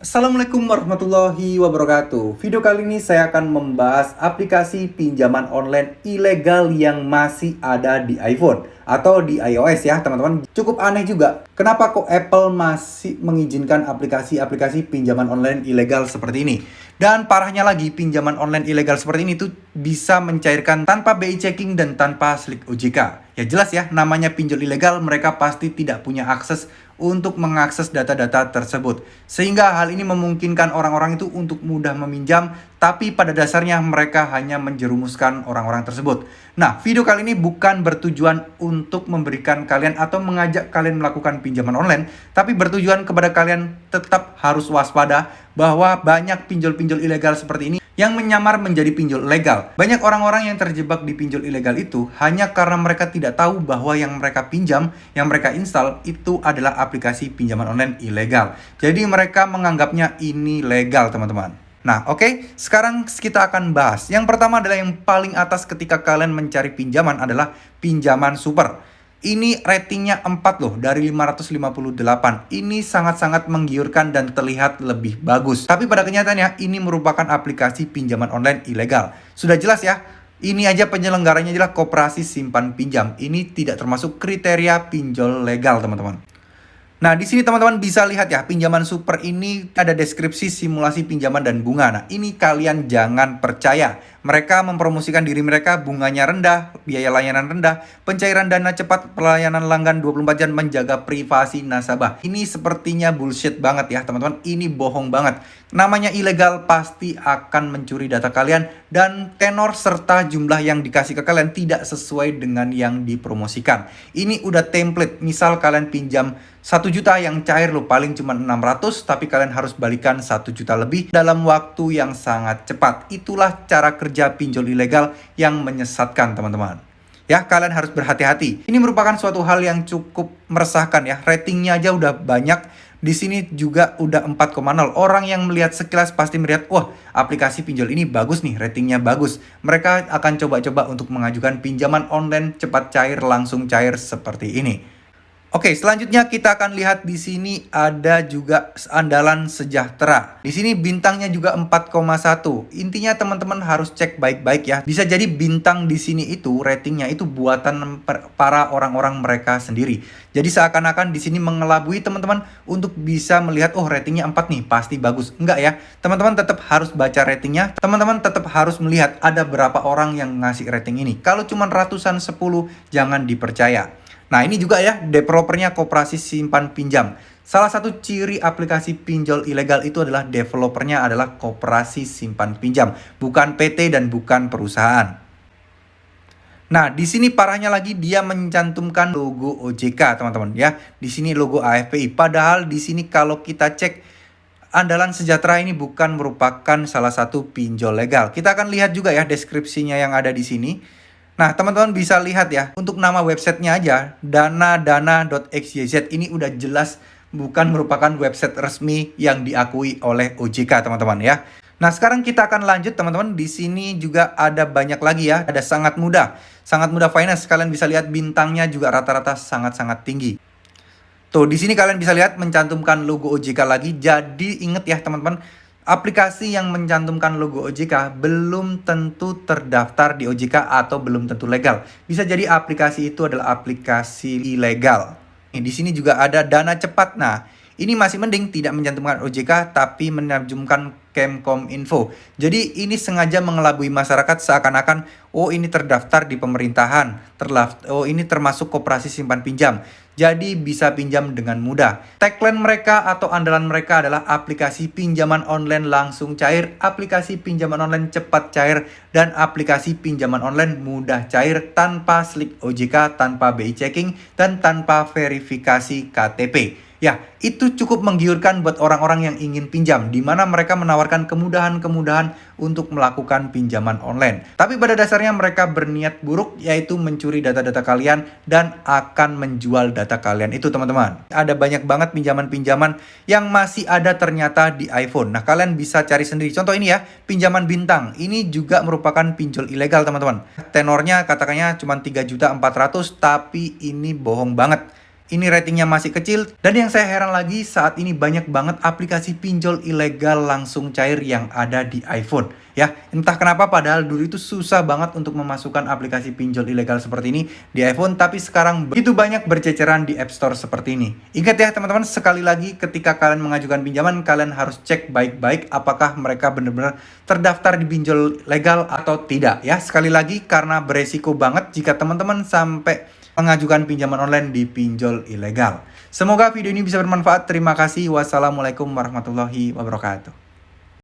Assalamualaikum warahmatullahi wabarakatuh. Video kali ini saya akan membahas aplikasi pinjaman online ilegal yang masih ada di iPhone atau di iOS ya teman-teman. Cukup aneh juga, kenapa kok Apple masih mengizinkan aplikasi-aplikasi pinjaman online ilegal seperti ini. Dan parahnya lagi, pinjaman online ilegal seperti ini tuh bisa mencairkan tanpa BI checking dan tanpa slik OJK. Ya jelas ya, namanya pinjol ilegal, mereka pasti tidak punya akses untuk mengakses data-data tersebut. Sehingga hal ini memungkinkan orang-orang itu untuk mudah meminjam, tapi pada dasarnya mereka hanya menjerumuskan orang-orang tersebut. Nah, video kali ini bukan bertujuan untuk memberikan kalian atau mengajak kalian melakukan pinjaman online, tapi bertujuan kepada kalian tetap harus waspada bahwa banyak pinjol-pinjol ilegal seperti ini yang menyamar menjadi pinjol legal. Banyak orang-orang yang terjebak di pinjol ilegal itu hanya karena mereka tidak tahu bahwa yang mereka pinjam, yang mereka install itu adalah aplikasi pinjaman online ilegal. Jadi mereka menganggapnya ini legal, teman-teman. Nah, oke, sekarang kita akan bahas. Yang pertama adalah yang paling atas ketika kalian mencari pinjaman adalah pinjaman super. Ini ratingnya 4 loh dari 558. Ini sangat-sangat menggiurkan dan terlihat lebih bagus. Tapi pada kenyataannya ini merupakan aplikasi pinjaman online ilegal. Sudah jelas ya. Ini aja penyelenggaranya adalah koperasi simpan pinjam. Ini tidak termasuk kriteria pinjol legal, teman-teman. Nah, di sini teman-teman bisa lihat ya, pinjaman super ini ada deskripsi simulasi pinjaman dan bunga. Nah, ini kalian jangan percaya. Mereka mempromosikan diri mereka, bunganya rendah, biaya layanan rendah, pencairan dana cepat, pelayanan langgan 24 jam, menjaga privasi nasabah. Ini sepertinya bullshit banget ya, teman-teman. Ini bohong banget. Namanya ilegal pasti akan mencuri data kalian dan tenor serta jumlah yang dikasih ke kalian tidak sesuai dengan yang dipromosikan. Ini udah template. Misal kalian pinjam 1 juta yang cair lo paling cuma 600, tapi kalian harus balikan 1 juta lebih dalam waktu yang sangat cepat. Itulah cara kerja pinjol ilegal yang menyesatkan, teman-teman. Ya, kalian harus berhati-hati. Ini merupakan suatu hal yang cukup meresahkan ya. Ratingnya aja udah banyak. Di sini juga udah 4,0. Orang yang melihat sekilas pasti melihat, wah, aplikasi pinjol ini bagus nih, ratingnya bagus. Mereka akan coba-coba untuk mengajukan pinjaman online cepat cair, langsung cair seperti ini. Oke, selanjutnya kita akan lihat di sini ada juga andalan sejahtera. Di sini bintangnya juga 4,1. Intinya teman-teman harus cek baik-baik ya. Bisa jadi bintang di sini itu ratingnya itu buatan para orang-orang mereka sendiri. Jadi seakan-akan di sini mengelabui teman-teman untuk bisa melihat, oh ratingnya 4 nih, pasti bagus. Enggak ya. Teman-teman tetap harus baca ratingnya. Teman-teman tetap harus melihat ada berapa orang yang ngasih rating ini. Kalau cuma ratusan 10, jangan dipercaya. Nah, ini juga ya, developernya koperasi simpan pinjam. Salah satu ciri aplikasi pinjol ilegal itu adalah developernya adalah koperasi simpan pinjam, bukan PT dan bukan perusahaan. Nah, di sini parahnya lagi dia mencantumkan logo OJK, teman-teman ya. Di sini logo AFPI. Padahal di sini kalau kita cek andalan sejahtera ini bukan merupakan salah satu pinjol legal. Kita akan lihat juga ya deskripsinya yang ada di sini. Nah, teman-teman bisa lihat ya, untuk nama websitenya aja, danadana.xyz, ini udah jelas bukan merupakan website resmi yang diakui oleh OJK, teman-teman ya. Nah, sekarang kita akan lanjut, teman-teman. Di sini juga ada banyak lagi ya, ada Sangat Mudah. Sangat Mudah Finance, kalian bisa lihat bintangnya juga rata-rata sangat-sangat tinggi. Tuh, di sini kalian bisa lihat mencantumkan logo OJK lagi. Jadi ingat ya, teman-teman, aplikasi yang mencantumkan logo OJK belum tentu terdaftar di OJK atau belum tentu legal. Bisa jadi aplikasi itu adalah aplikasi ilegal. Di sini juga ada Dana Cepat. Nah, ini masih mending tidak mencantumkan OJK tapi mencantumkan Kemkominfo. Jadi ini sengaja mengelabui masyarakat seakan-akan, oh ini terdaftar di pemerintahan, oh ini termasuk koperasi simpan pinjam. Jadi bisa pinjam dengan mudah. Tagline mereka atau andalan mereka adalah aplikasi pinjaman online langsung cair, aplikasi pinjaman online cepat cair, dan aplikasi pinjaman online mudah cair tanpa slik OJK, tanpa BI checking, dan tanpa verifikasi KTP. Ya, itu cukup menggiurkan buat orang-orang yang ingin pinjam, di mana mereka menawarkan kemudahan-kemudahan untuk melakukan pinjaman online. Tapi pada dasarnya mereka berniat buruk, yaitu mencuri data-data kalian dan akan menjual data kalian itu, teman-teman. Ada banyak banget pinjaman-pinjaman yang masih ada ternyata di iPhone. Nah, kalian bisa cari sendiri. Contoh ini ya, pinjaman bintang. Ini juga merupakan pinjol ilegal, teman-teman. Tenornya katakannya cuma 3.400.000, tapi ini bohong banget. ini ratingnya masih kecil. Dan yang saya heran lagi, saat ini banyak banget aplikasi pinjol ilegal langsung cair yang ada di iPhone. Ya, entah kenapa padahal dulu itu susah banget untuk memasukkan aplikasi pinjol ilegal seperti ini di iPhone, tapi sekarang begitu banyak berceceran di App Store seperti ini. Ingat ya teman-teman, sekali lagi ketika kalian mengajukan pinjaman, kalian harus cek baik-baik apakah mereka benar-benar terdaftar di pinjol legal atau tidak ya. Sekali lagi, karena beresiko banget jika teman-teman sampai mengajukan pinjaman online di pinjol ilegal. Semoga video ini bisa bermanfaat. Terima kasih. Wassalamualaikum warahmatullahi wabarakatuh.